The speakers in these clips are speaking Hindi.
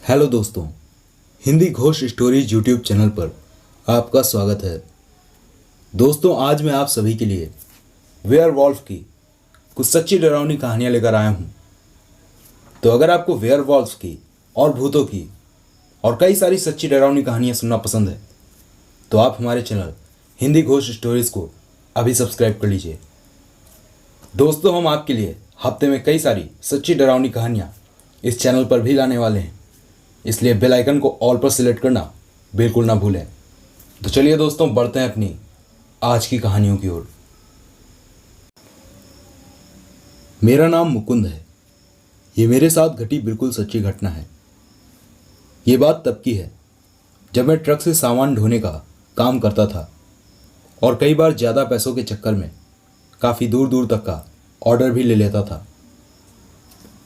हेलो दोस्तों, Hindi Ghosh stories YouTube channel पर आपका स्वागत है। दोस्तों, आज मैं आप सभी के लिए वेयरवॉल्फ की कुछ सच्ची डरावनी कहानियां लेकर आया हूं। तो अगर आपको वेयरवॉल्फ की और भूतों की और कई सारी सच्ची डरावनी कहानियां सुनना पसंद है तो आप हमारे चैनल हिंदी घोष स्टोरीज को अभी सब्सक्राइब कर लीजिए। दोस्तों, हम आपके लिए हफ्ते में कई सारी सच्ची डरावनी कहानियां इस चैनल पर भी लाने वाले हैं, इसलिए बेल आइकन को ऑल पर सिलेक्ट करना बिल्कुल ना भूलें। तो चलिए दोस्तों, बढ़ते हैं अपनी आज की कहानियों की ओर। मेरा नाम मुकुंद है। ये मेरे साथ घटी बिल्कुल सच्ची घटना है। ये बात तब की है जब मैं ट्रक से सामान ढोने का काम करता था और कई बार ज़्यादा पैसों के चक्कर में काफ़ी दूर दूर तक का ऑर्डर भी ले लेता था।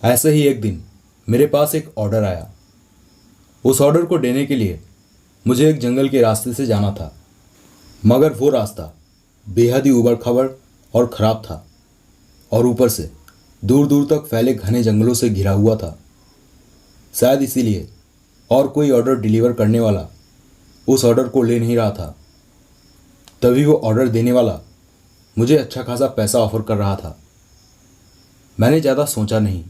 ऐसे ही एक दिन मेरे पास एक ऑर्डर आया। उस ऑर्डर को देने के लिए मुझे एक जंगल के रास्ते से जाना था, मगर वो रास्ता बेहद ही उबड़ खाबड़ और ख़राब था और ऊपर से दूर दूर तक फैले घने जंगलों से घिरा हुआ था। शायद इसीलिए और कोई ऑर्डर डिलीवर करने वाला उस ऑर्डर को ले नहीं रहा था। तभी वो ऑर्डर देने वाला मुझे अच्छा खासा पैसा ऑफर कर रहा था। मैंने ज़्यादा सोचा नहीं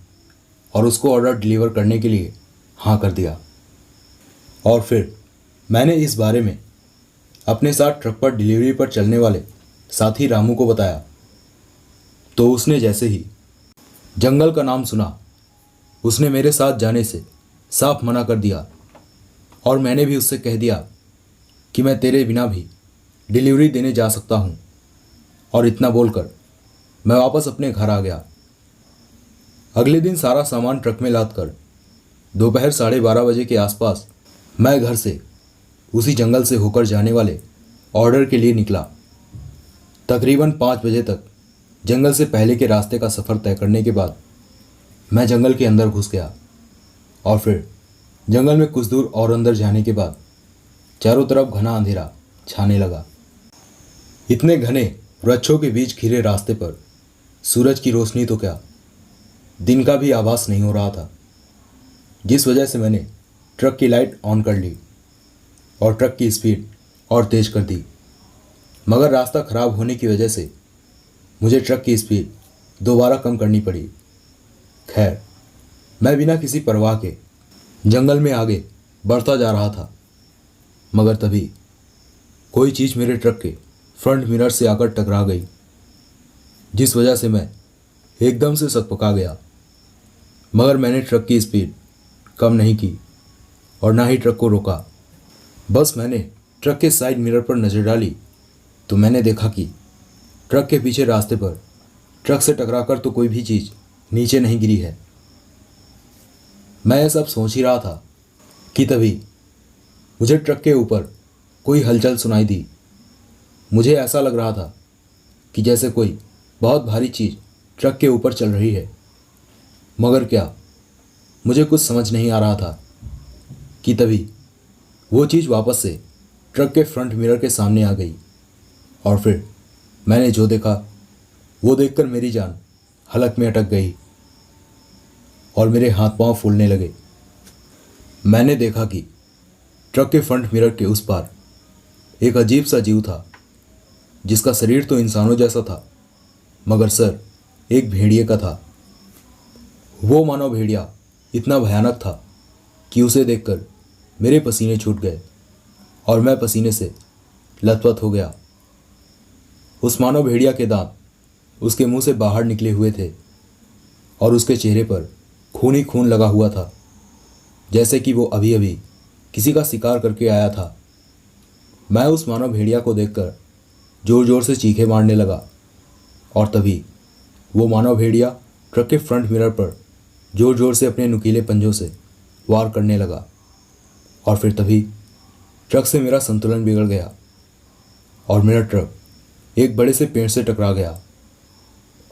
और उसको ऑर्डर डिलीवर करने के लिए हाँ कर दिया। और फिर मैंने इस बारे में अपने साथ ट्रक पर डिलीवरी पर चलने वाले साथी रामू को बताया, तो उसने जैसे ही जंगल का नाम सुना उसने मेरे साथ जाने से साफ मना कर दिया और मैंने भी उससे कह दिया कि मैं तेरे बिना भी डिलीवरी देने जा सकता हूँ। और इतना बोलकर मैं वापस अपने घर आ गया। अगले दिन सारा सामान ट्रक में लाद कर दोपहर 12:30 बजे के आसपास मैं घर से उसी जंगल से होकर जाने वाले ऑर्डर के लिए निकला। तकरीबन 5 बजे तक जंगल से पहले के रास्ते का सफ़र तय करने के बाद मैं जंगल के अंदर घुस गया और फिर जंगल में कुछ दूर और अंदर जाने के बाद चारों तरफ घना अंधेरा छाने लगा। इतने घने वृक्षों के बीच घिरे रास्ते पर सूरज की रोशनी तो क्या, दिन का भी आभास नहीं हो रहा था, जिस वजह से मैंने ट्रक की लाइट ऑन कर ली और ट्रक की स्पीड और तेज़ कर दी। मगर रास्ता ख़राब होने की वजह से मुझे ट्रक की स्पीड दोबारा कम करनी पड़ी। खैर, मैं बिना किसी परवाह के जंगल में आगे बढ़ता जा रहा था, मगर तभी कोई चीज़ मेरे ट्रक के फ्रंट मिरर से आकर टकरा गई, जिस वजह से मैं एकदम से सकपका गया। मगर मैंने ट्रक की स्पीड कम नहीं की और ना ही ट्रक को रोका। बस मैंने ट्रक के साइड मिरर पर नज़र डाली तो मैंने देखा कि ट्रक के पीछे रास्ते पर ट्रक से टकराकर तो कोई भी चीज़ नीचे नहीं गिरी है। मैं ये सब सोच ही रहा था कि तभी मुझे ट्रक के ऊपर कोई हलचल सुनाई दी। मुझे ऐसा लग रहा था कि जैसे कोई बहुत भारी चीज़ ट्रक के ऊपर चल रही है, मगर क्या, मुझे कुछ समझ नहीं आ रहा था कि तभी वो चीज़ वापस से ट्रक के फ्रंट मिरर के सामने आ गई और फिर मैंने जो देखा वो देखकर मेरी जान हलक में अटक गई और मेरे हाथ पांव फूलने लगे। मैंने देखा कि ट्रक के फ्रंट मिरर के उस पार एक अजीब सा जीव था, जिसका शरीर तो इंसानों जैसा था, मगर सर एक भेड़िए का था। वो मानव भेड़िया इतना भयानक था कि उसे देखकर मेरे पसीने छूट गए और मैं पसीने से लथपथ हो गया। उस मानव भेड़िया के दांत उसके मुंह से बाहर निकले हुए थे और उसके चेहरे पर खून ही खून लगा हुआ था, जैसे कि वो अभी अभी किसी का शिकार करके आया था। मैं उस मानव भेड़िया को देखकर ज़ोर ज़ोर से चीखें मारने लगा और तभी वो मानव भेड़िया ट्रक के फ्रंट मिरर पर ज़ोर ज़ोर से अपने नुकीले पंजों से वार करने लगा और फिर तभी ट्रक से मेरा संतुलन बिगड़ गया और मेरा ट्रक एक बड़े से पेड़ से टकरा गया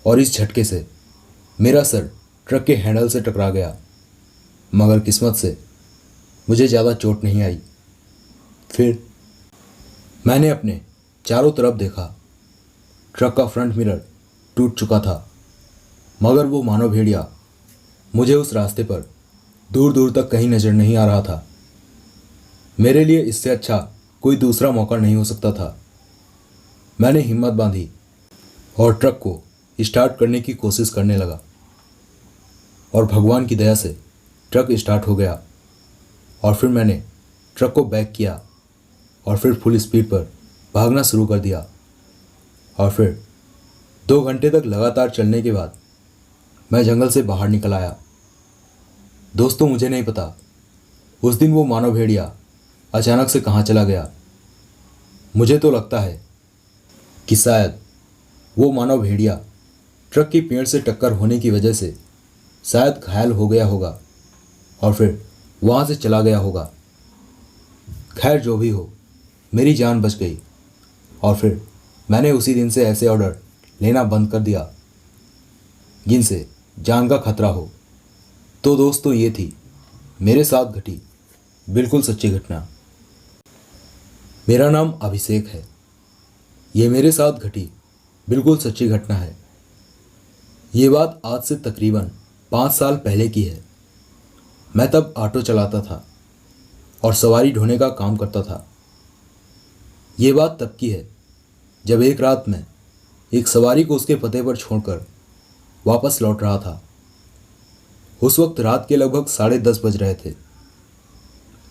और इस झटके से मेरा सर ट्रक के हैंडल से टकरा गया। मगर किस्मत से मुझे ज़्यादा चोट नहीं आई। फिर मैंने अपने चारों तरफ देखा। ट्रक का फ्रंट मिरर टूट चुका था, मगर वो मानव भेड़िया मुझे उस रास्ते पर दूर दूर तक कहीं नजर नहीं आ रहा था। मेरे लिए इससे अच्छा कोई दूसरा मौका नहीं हो सकता था। मैंने हिम्मत बांधी और ट्रक को स्टार्ट करने की कोशिश करने लगा और भगवान की दया से ट्रक स्टार्ट हो गया। और फिर मैंने ट्रक को बैक किया और फिर फुल स्पीड पर भागना शुरू कर दिया। और फिर 2 घंटे तक लगातार चलने के बाद मैं जंगल से बाहर निकल आया। दोस्तों, मुझे नहीं पता उस दिन वो मानव भेड़िया अचानक से कहाँ चला गया। मुझे तो लगता है कि शायद वो मानव भेड़िया ट्रक की पेड़ से टक्कर होने की वजह से शायद घायल हो गया होगा और फिर वहाँ से चला गया होगा। खैर, जो भी हो, मेरी जान बच गई। और फिर मैंने उसी दिन से ऐसे ऑर्डर लेना बंद कर दिया जिनसे जान का खतरा हो। तो दोस्तों, ये थी मेरे साथ घटी बिल्कुल सच्ची घटना। मेरा नाम अभिषेक है। ये मेरे साथ घटी बिल्कुल सच्ची घटना है। ये बात आज से तकरीबन 5 साल पहले की है। मैं तब ऑटो चलाता था और सवारी ढोने का काम करता था। ये बात तब की है जब एक रात मैं एक सवारी को उसके पते पर छोड़कर वापस लौट रहा था। उस वक्त रात के लगभग 10:30 बज रहे थे।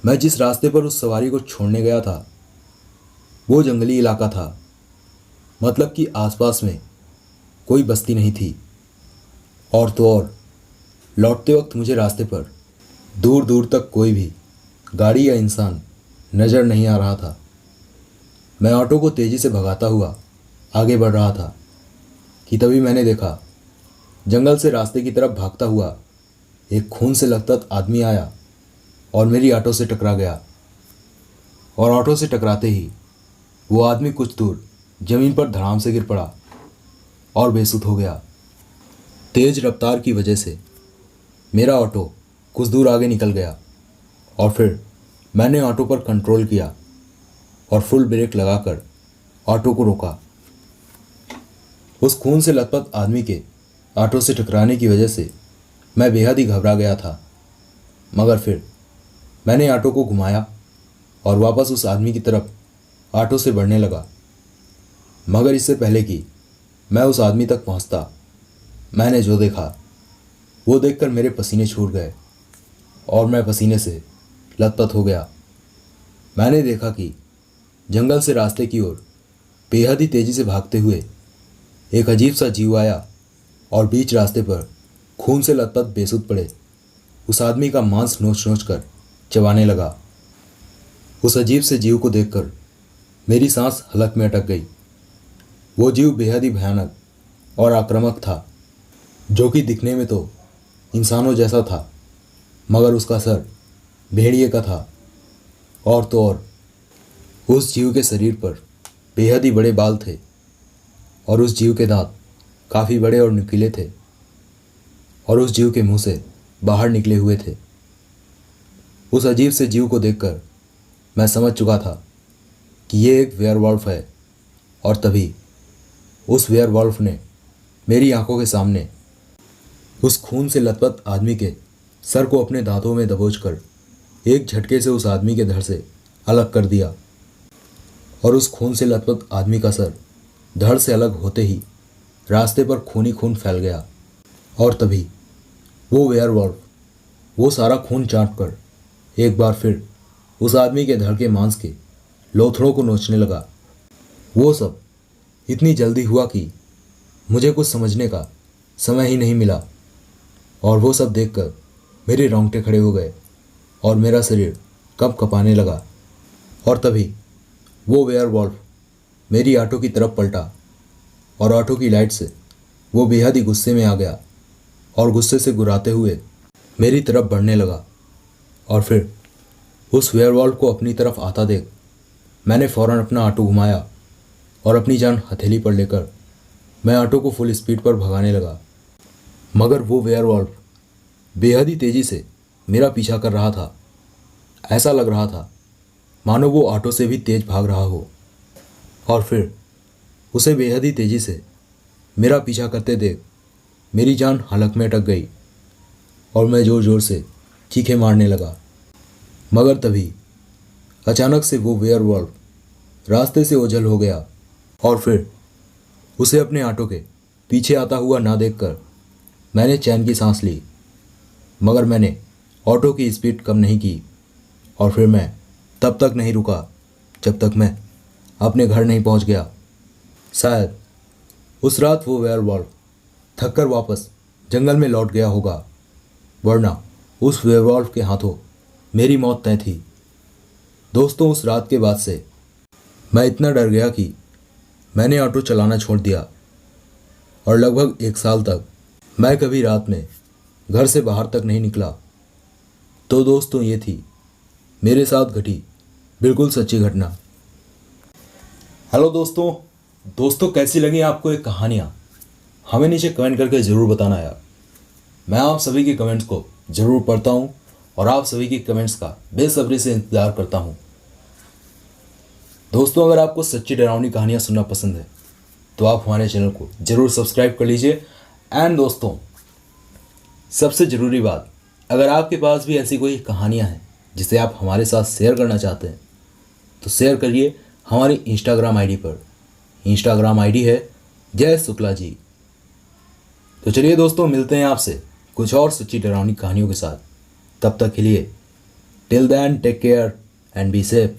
मैं जिस रास्ते पर उस सवारी को छोड़ने गया था वो जंगली इलाका था, मतलब कि आसपास में कोई बस्ती नहीं थी। और तो और लौटते वक्त मुझे रास्ते पर दूर दूर तक कोई भी गाड़ी या इंसान नज़र नहीं आ रहा था। मैं ऑटो को तेज़ी से भगाता हुआ आगे बढ़ रहा था कि तभी मैंने देखा जंगल से रास्ते की तरफ भागता हुआ एक खून से लथपथ आदमी आया और मेरी ऑटो से टकरा गया। और ऑटो से टकराते ही वो आदमी कुछ दूर ज़मीन पर धड़ाम से गिर पड़ा और बेसुध हो गया। तेज़ रफ्तार की वजह से मेरा ऑटो कुछ दूर आगे निकल गया और फिर मैंने ऑटो पर कंट्रोल किया और फुल ब्रेक लगाकर ऑटो को रोका। उस खून से लथपथ आदमी के ऑटो से टकराने की वजह से मैं बेहद ही घबरा गया था, मगर फिर मैंने ऑटो को घुमाया और वापस उस आदमी की तरफ ऑटो से बढ़ने लगा। मगर इससे पहले कि मैं उस आदमी तक पहुंचता, मैंने जो देखा वो देखकर मेरे पसीने छूट गए और मैं पसीने से लथपथ हो गया। मैंने देखा कि जंगल से रास्ते की ओर बेहद ही तेज़ी से भागते हुए एक अजीब सा जीव आया और बीच रास्ते पर खून से लथपथ बेसुध पड़े उस आदमी का मांस नोच नोच कर चबाने लगा। उस अजीब से जीव को देखकर मेरी सांस हलक में अटक गई। वो जीव बेहद ही भयानक और आक्रामक था, जो कि दिखने में तो इंसानों जैसा था, मगर उसका सर भेड़िए का था। और तो और उस जीव के शरीर पर बेहद ही बड़े बाल थे और उस जीव के दांत काफ़ी बड़े और नुकीले थे और उस जीव के मुंह से बाहर निकले हुए थे। उस अजीब से जीव को देखकर मैं समझ चुका था कि ये एक वेयरवॉल्फ है। और तभी उस वेयरवॉल्फ ने मेरी आंखों के सामने उस खून से लथपथ आदमी के सर को अपने दांतों में दबोचकर एक झटके से उस आदमी के धड़ से अलग कर दिया। और उस खून से लथपथ आदमी का सर धड़ से अलग होते ही रास्ते पर खून ही खून फैल गया। और तभी वो वेयरवॉल्फ वो सारा खून चाट कर एक बार फिर उस आदमी के धड़ के मांस के लोथड़ों को नोचने लगा। वो सब इतनी जल्दी हुआ कि मुझे कुछ समझने का समय ही नहीं मिला। और वो सब देखकर मेरे रोंगटे खड़े हो गए और मेरा शरीर कँप कँपाने लगा। और तभी वो वेयरवॉल्फ मेरी ऑटो की तरफ पलटा और ऑटो की लाइट से वो बेहद ही गुस्से में आ गया और गुस्से से गुर्राते हुए मेरी तरफ बढ़ने लगा। और फिर उस वेयरवॉल्फ को अपनी तरफ आता देख मैंने फ़ौरन अपना ऑटो घुमाया और अपनी जान हथेली पर लेकर मैं ऑटो को फुल स्पीड पर भगाने लगा। मगर वो वेयरवॉल्फ बेहद ही तेज़ी से मेरा पीछा कर रहा था। ऐसा लग रहा था मानो वो ऑटो से भी तेज़ भाग रहा हो। और फिर उसे बेहद ही तेज़ी से मेरा पीछा करते देख मेरी जान हलक में अटक गई और मैं ज़ोर ज़ोर से चीखें मारने लगा। मगर तभी अचानक से वो वेयरवॉल्फ रास्ते से ओझल हो गया और फिर उसे अपने ऑटो के पीछे आता हुआ ना देखकर मैंने चैन की सांस ली। मगर मैंने ऑटो की स्पीड कम नहीं की और फिर मैं तब तक नहीं रुका जब तक मैं अपने घर नहीं पहुंच गया। शायद उस रात वो वेयरवॉल्फ थककर वापस जंगल में लौट गया होगा, वरना उस वेयरवॉल्फ के हाथों मेरी मौत तय थी। दोस्तों, उस रात के बाद से मैं इतना डर गया कि मैंने ऑटो चलाना छोड़ दिया और लगभग 1 साल तक मैं कभी रात में घर से बाहर तक नहीं निकला। तो दोस्तों, ये थी मेरे साथ घटी बिल्कुल सच्ची घटना। हेलो दोस्तों कैसी लगी आपको ये कहानियाँ? हमें नीचे कमेंट करके ज़रूर बताना यार। मैं आप सभी के कमेंट्स को ज़रूर पढ़ता हूँ और आप सभी के कमेंट्स का बेसब्री से इंतज़ार करता हूँ। दोस्तों, अगर आपको सच्ची डरावनी कहानियाँ सुनना पसंद है तो आप हमारे चैनल को ज़रूर सब्सक्राइब कर लीजिए। एंड दोस्तों, सबसे ज़रूरी बात, अगर आपके पास भी ऐसी कोई कहानियाँ हैं जिसे आप हमारे साथ शेयर करना चाहते हैं तो शेयर करिए हमारी इंस्टाग्राम आईडी पर। इंस्टाग्राम आईडी है जय शुक्ला जी। तो चलिए दोस्तों, मिलते हैं आपसे कुछ और सच्ची डरावनी कहानियों के साथ। तब तक के लिए till then take care and be safe.